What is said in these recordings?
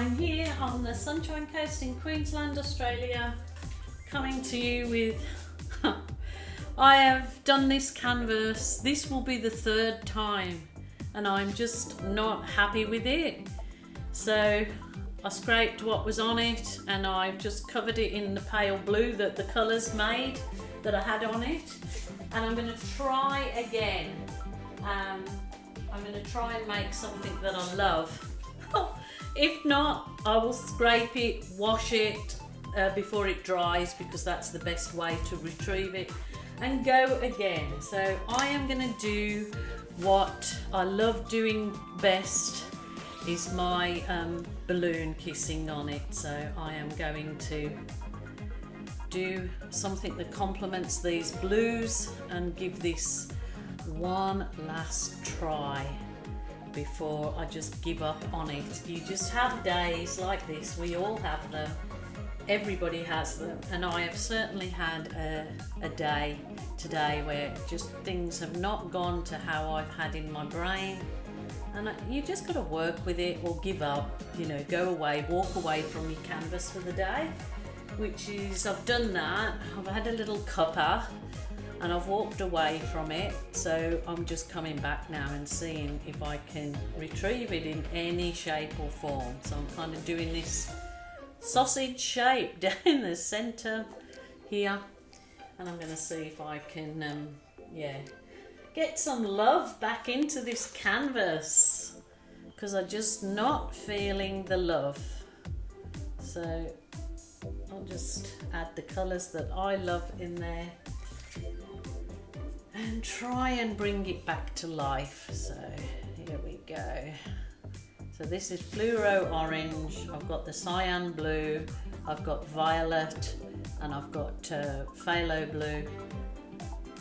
I'm here on the Sunshine Coast in Queensland, Australia, coming to you with I have done this canvas. This will be the third time and I'm just not happy with it. So I scraped what was on it and I've just covered it in the pale blue that the colours made that I had on it, and I'm going to try again. I'm going to try and make something that I love. If not, I will scrape it, wash it before it dries, because that's the best way to retrieve it, and go again. So I am going to do what I love doing best, is my balloon kissing on it. So I am going to do something that complements these blues and give this one last try before I just give up on it. You just have days like this, we all have them, everybody has them, and I have certainly had a day today where just things have not gone to how I've had in my brain, and you just got to work with it or give up, you know, go away, walk away from your canvas for the day, which is, I've done that. I've had a little cuppa and I've walked away from it, so I'm just coming back now and seeing if I can retrieve it in any shape or form. So I'm kind of doing this sausage shape down the center here, and I'm going to see if I can get some love back into this canvas, because I'm just not feeling the love. So I'll just add the colours that I love in there and try and bring it back to life. So here we go. So this is fluoro orange, I've got the cyan blue, I've got violet, and I've got phthalo blue.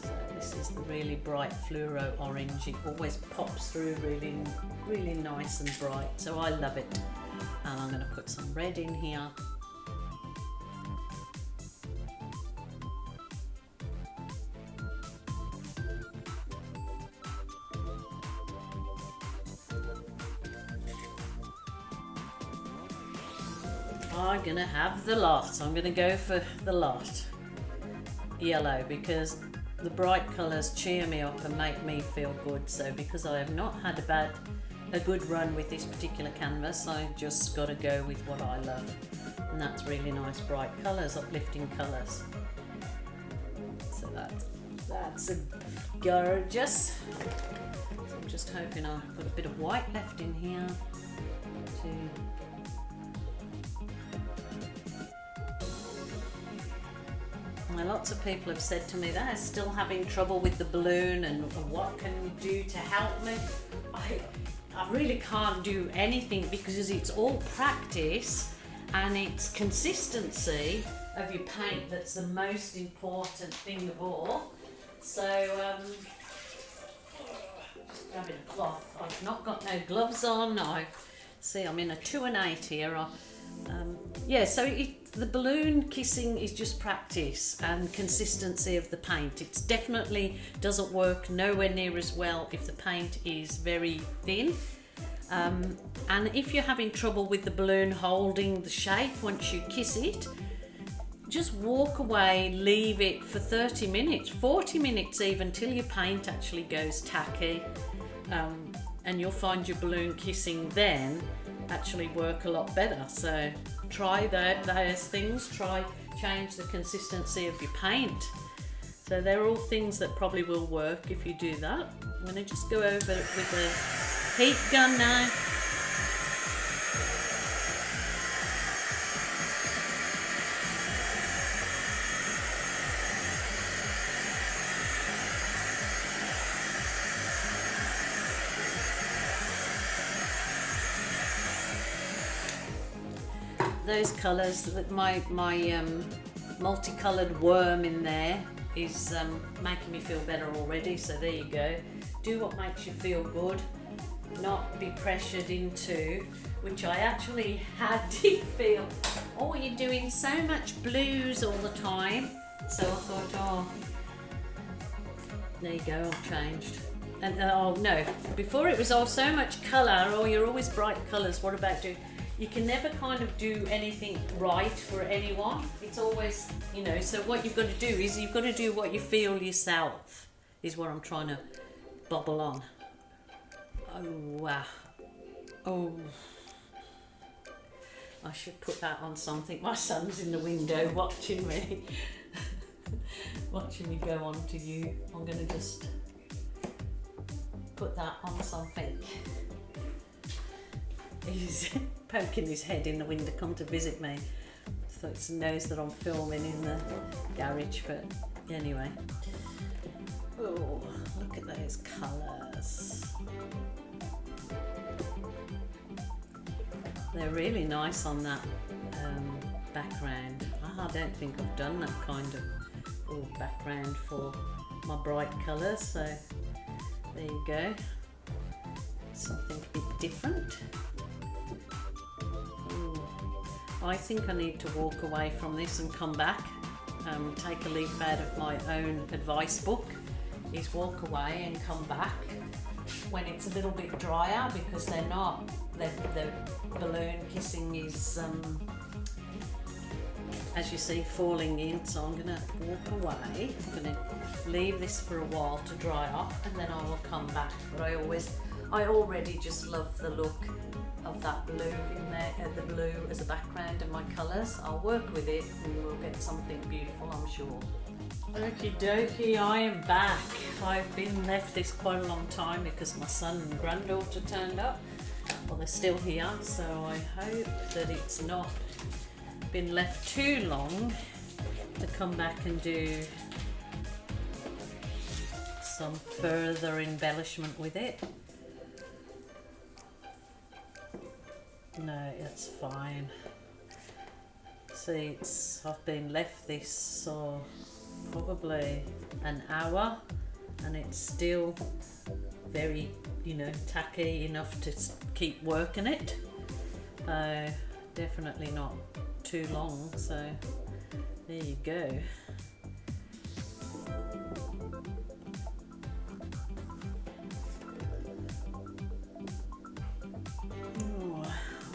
So this is the really bright fluoro orange. It always pops through really, really nice and bright. So I love it. And I'm going to put some red in here. I'm going to have the lot. I'm going to go for the lot. Yellow, because the bright colours cheer me up and make me feel good. So because I have not had a good run with this particular canvas, I just got to go with what I love. And that's really nice bright colours, uplifting colours. So that's a gorgeous. So I'm just hoping I've got a bit of white left in here to lots of people have said to me they're still having trouble with the balloon and what can you do to help me. I really can't do anything, because it's all practice and it's consistency of your paint that's the most important thing of all. So just grabbing a cloth. I've not got no gloves on. I'm in a 2 and 8 here. So the balloon kissing is just practice and consistency of the paint. It definitely doesn't work nowhere near as well if the paint is very thin. And if you're having trouble with the balloon holding the shape once you kiss it, just walk away, leave it for 30 minutes, 40 minutes even, till your paint actually goes tacky. And you'll find your balloon kissing then actually work a lot better. So try those things, change the consistency of your paint. So they're all things that probably will work if you do that. I'm going to just go over it with a heat gun now. Those colours, that my multicoloured worm in there is making me feel better already. So there you go. Do what makes you feel good, not be pressured into, which I actually did feel, oh, you're doing so much blues all the time. So I thought, there you go, I've changed. And oh no, before it was all so much colour, you're always bright colours, what about doing? you can never kind of do anything right for anyone. It's always, you know, so what you've got to do is you've got to do what you feel yourself, is what I'm trying to bubble on. Oh, wow. Oh. I should put that on something. My son's in the window watching me. Watching me go on to you. I'm going to just put that on something. He's poking his head in the window, come to visit me. So he knows that I'm filming in the garage, but anyway. Oh, look at those colours. They're really nice on that background. I don't think I've done that kind of background for my bright colours, so there you go. Something a bit different. Ooh. I think I need to walk away from this and come back, take a leaf out of my own advice book, is walk away and come back when it's a little bit drier, because they're not, the balloon kissing is, as you see, falling in. So I'm going to walk away. I'm going to leave this for a while to dry off, and then I will come back. But I already just love the look of that blue in there, the blue as a background and my colours. I'll work with it and we'll get something beautiful, I'm sure. Okie dokie, I am back. I've been left this quite a long time because my son and granddaughter turned up. Well, they're still here, so I hope that it's not been left too long to come back and do some further embellishment with it. No, it's fine. See, I've been left this probably an hour, and it's still very, you know, tacky enough to keep working it. Definitely not too long, so there you go.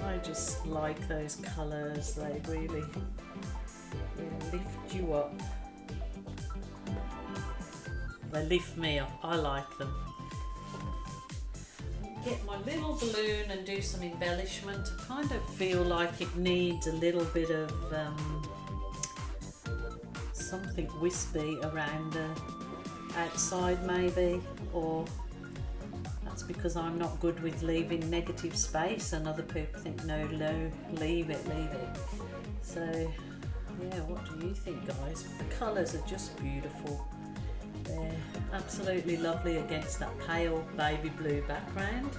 I just like those colours, they really lift you up. They lift me up, I like them. Get my little balloon and do some embellishment. I kind of feel like it needs a little bit of something wispy around the outside maybe, or that's because I'm not good with leaving negative space, and other people think no, leave it. So yeah, what do you think, guys? The colours are just beautiful. They're absolutely lovely against that pale baby blue background.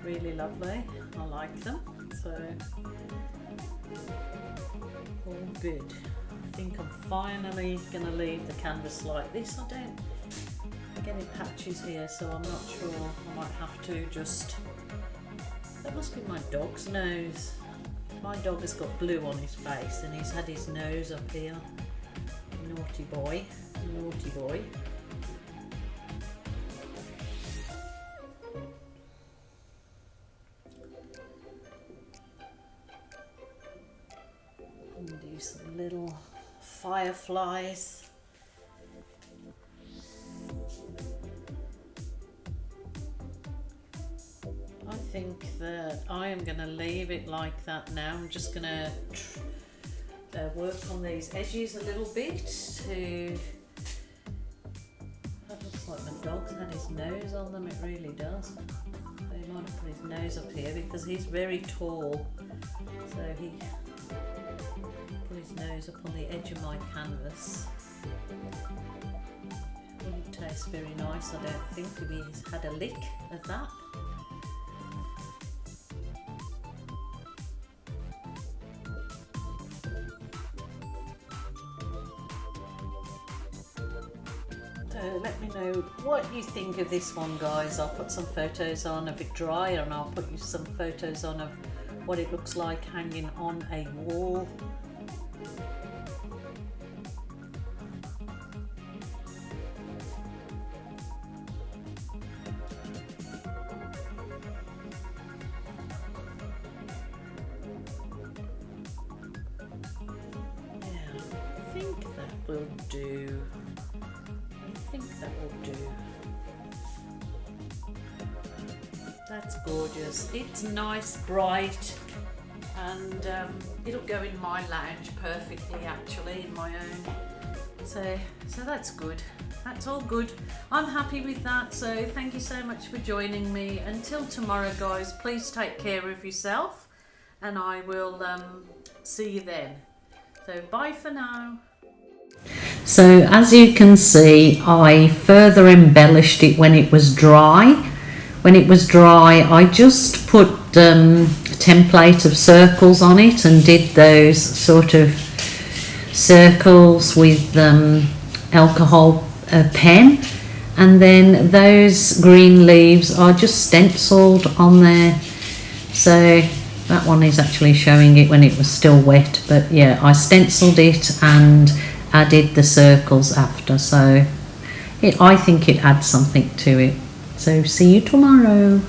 Really lovely. I like them. So all good. I think I'm finally going to leave the canvas like this. I'm getting patches here, so I'm not sure. I might have to just... That must be my dog's nose. My dog has got blue on his face and he's had his nose up here. Naughty boy. Naughty boy. And do some little fireflies. I think that I am going to leave it like that now. I'm just going to work on these edges a little bit to... That looks like my dog's had his nose on them, it really does. So he might have put his nose up here because he's very tall. So he put his nose up on the edge of my canvas. Wouldn't taste very nice, I don't think, if he's had a lick of that. Let me know what you think of this one, guys. I'll put some photos on of it dry, and I'll put you some photos on of what it looks like hanging on a wall. will do. I think that will do. That's gorgeous. It's nice, bright, and it'll go in my lounge perfectly, actually, in my own. So that's good. That's all good. I'm happy with that. So thank you so much for joining me. Until tomorrow, guys, please take care of yourself, and I will see you then. So bye for now. So as you can see, I further embellished it when it was dry. When it was dry, I just put a template of circles on it and did those sort of circles with alcohol pen, and then those green leaves are just stenciled on there. So that one is actually showing it when it was still wet, but yeah, I stenciled it and added the circles after, so I think it adds something to it. So see you tomorrow.